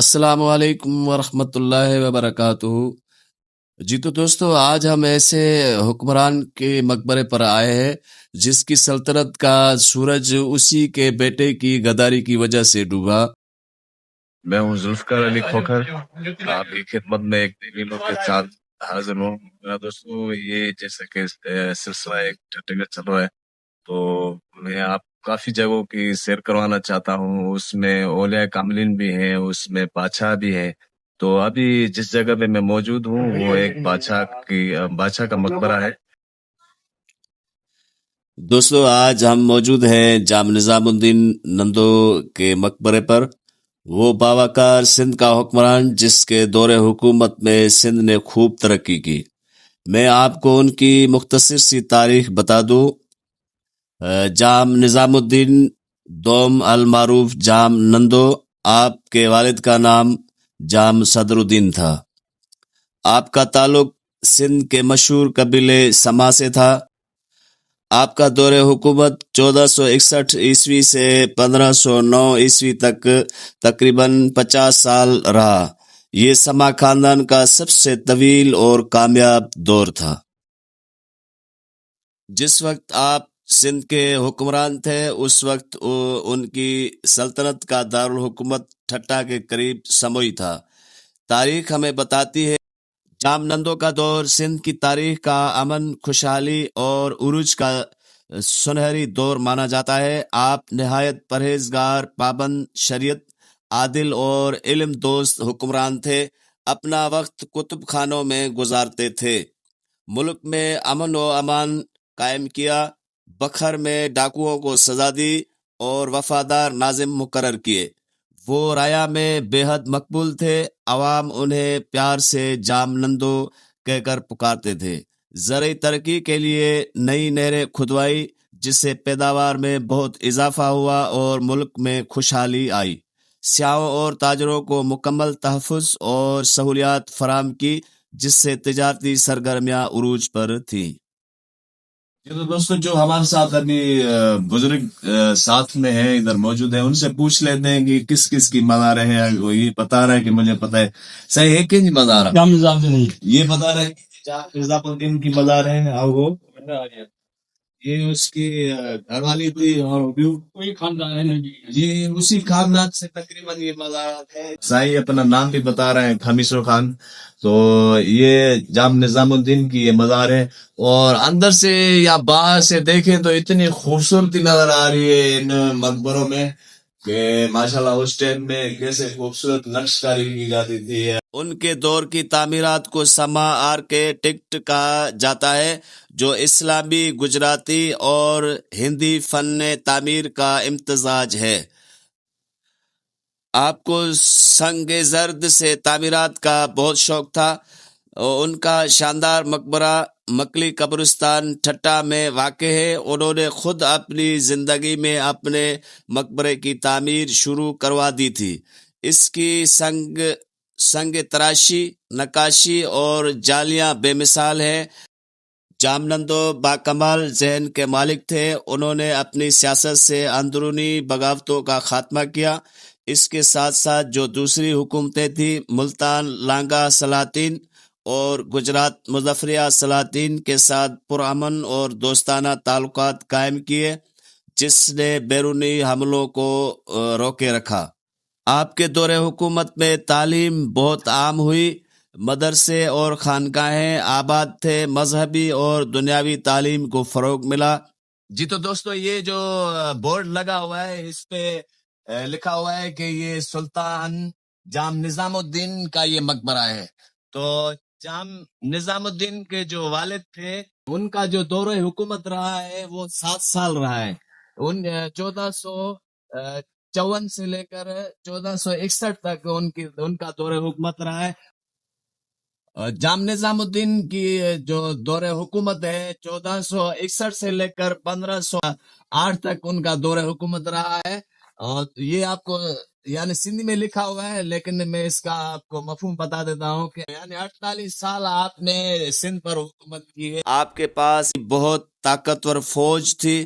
السلام علیکم ورحمۃ اللہ وبرکاتہ۔ جی تو دوستو، آج ہم ایسے حکمران کے مقبرے پر آئے ہیں جس کی سلطنت کا سورج اسی کے بیٹے کی غداری کی وجہ سے ڈوبا۔ میں ہوں ذوالفقار علی کھوکھر، آپ کی خدمت میں ایک دلیلوں کے ساتھ حاضر ہوں۔ میرا دوستو، یہ جیسا کہ سلسلہ ایک ٹھٹے کا چل رہا ہے، تو میں آپ کافی جگہوں کی سیر کروانا چاہتا ہوں۔ اس میں اولیاء کاملین بھی ہیں، اس میں بادشاہ بھی ہے۔ تو ابھی جس جگہ پہ میں موجود ہوں وہ ایک بادشاہ کا مقبرہ ہے۔ دوستو، آج ہم موجود ہیں جام نظام الدین نندو کے مقبرے پر، وہ باوقار سندھ کا حکمران جس کے دور حکومت میں سندھ نے خوب ترقی کی۔ میں آپ کو ان کی مختصر سی تاریخ بتا دوں۔ جام نظام الدین دوم المعروف جام نندو، آپ کے والد کا نام جام صدر الدین تھا۔ آپ کا تعلق سندھ کے مشہور قبیلے سما سے تھا۔ آپ کا دور حکومت 1461 عیسوی سے 1509 عیسوی تک تقریباً 50 سال رہا۔ یہ سما خاندان کا سب سے طویل اور کامیاب دور تھا۔ جس وقت آپ سندھ کے حکمران تھے اس وقت ان کی سلطنت کا دارالحکومت ٹھٹا کے قریب سموئی تھا۔ تاریخ ہمیں بتاتی ہے جام نندو کا دور سندھ کی تاریخ کا امن، خوشحالی اور عروج کا سنہری دور مانا جاتا ہے۔ آپ نہایت پرہیزگار، پابند شریعت، عادل اور علم دوست حکمران تھے۔ اپنا وقت کتب خانوں میں گزارتے تھے، ملک میں امن و امان قائم کیا، بکھر میں ڈاکوؤں کو سزا دی اور وفادار ناظم مقرر کیے۔ وہ رایا میں بے حد مقبول تھے، عوام انہیں پیار سے جام نندو کہہ کر پکارتے تھے۔ زرعی ترقی کے لیے نئی نہریں کھدوائی جس سے پیداوار میں بہت اضافہ ہوا اور ملک میں خوشحالی آئی۔ سیاحوں اور تاجروں کو مکمل تحفظ اور سہولیات فراہم کی جس سے تجارتی سرگرمیاں عروج پر تھیں۔ تو دوستو، جو ہمارے ساتھ ابھی بزرگ ساتھ میں ہیں، ادھر موجود ہیں، ان سے پوچھ لیتے ہیں کہ کس کس کی مزار ہے۔ وہ یہ بتا رہا ہے کہ مجھے پتا ہے۔ صحیح ہے کہ نہیں مزار؟ یہ بتا رہا ہے کہ نظام الدین کی مزار ہے، اور وہ یہ اس کی گھر والی تھی، اور یہ اسی خاندان سے تقریباً یہ مزارات ہے۔ صحیح اپنا نام بھی بتا رہے ہیں، خمیسو خان۔ تو یہ جام نظام الدین کی یہ مزار ہے، اور اندر سے یا باہر سے دیکھیں تو اتنی خوبصورتی نظر آ رہی ہے ان مقبروں میں کہ ماشاءاللہ اس ٹائم میں کیسے خوبصورت نقش کاری کی جاتی تھی۔ ان کے دور کی تعمیرات کو سما آرکیٹیکٹ کہا جاتا ہے، جو اسلامی، گجراتی اور ہندی فن تعمیر کا امتزاج ہے۔ آپ کو سنگ زرد سے تعمیرات کا بہت شوق تھا۔ ان کا شاندار مقبرہ مکلی قبرستان ٹھٹا میں واقع ہے۔ انہوں نے خود اپنی زندگی میں اپنے مقبرے کی تعمیر شروع کروا دی تھی۔ اس کی سنگ تراشی، نقاشی اور جالیاں بے مثال ہیں۔ جام نندو باکمال ذہن کے مالک تھے۔ انہوں نے اپنی سیاست سے اندرونی بغاوتوں کا خاتمہ کیا۔ اس کے ساتھ ساتھ جو دوسری حکومتیں تھیں، ملتان لانگا سلاطین اور گجرات مظفریہ سلاطین کے ساتھ پرامن اور دوستانہ تعلقات قائم کیے، جس نے بیرونی حملوں کو روکے رکھا۔ آپ کے دور حکومت میں تعلیم بہت عام ہوئی، مدرسے اور خانقاہیں آباد تھے، مذہبی اور دنیاوی تعلیم کو فروغ ملا۔ جی تو دوستو، یہ جو بورڈ لگا ہوا ہے اس پہ لکھا ہوا ہے کہ یہ سلطان جام نظام الدین کا یہ مقبرہ ہے۔ تو جام نظام الدین کے جو والد تھے ان کا جو دور حکومت رہا ہے وہ 7 سال رہا ہے۔ 1454 سے لے کر 1461 تک ان کا دور حکومت رہا ہے۔ جام نظام الدین کی جو دور حکومت ہے 1461 سے لے کر 1508 تک ان کا دور حکومت رہا ہے۔ اور یہ آپ کو یعنی سندھی میں لکھا ہوا ہے، لیکن میں اس کا آپ کو مفہوم بتا دیتا ہوں کہ یعنی 48 سال آپ نے سندھ پر حکومت کی ہے۔ آپ کے پاس بہت طاقتور فوج تھی۔